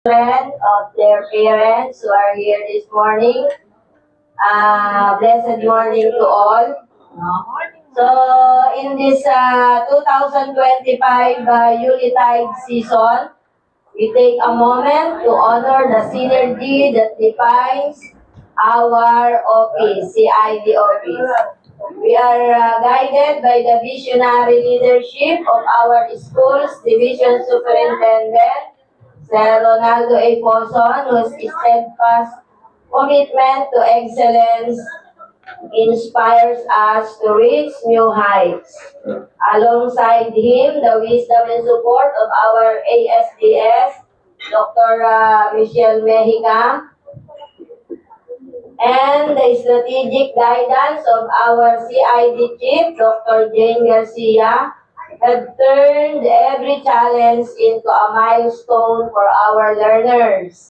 children of their parents who are here this morning. Blessed morning to all. So, in this 2025 Yuletide season, we take a moment to honor the synergy that defines our office, CID office. We are guided by the visionary leadership of our school's division superintendent, Sir Ronaldo A. Poson, whose steadfast commitment to excellence inspires us to reach new heights. Alongside him, the wisdom and support of our ASDS, Dr. Michelle Mejica, and the strategic guidance of our CID chief, Dr. Jane Garcia, have turned every challenge into a milestone for our learners.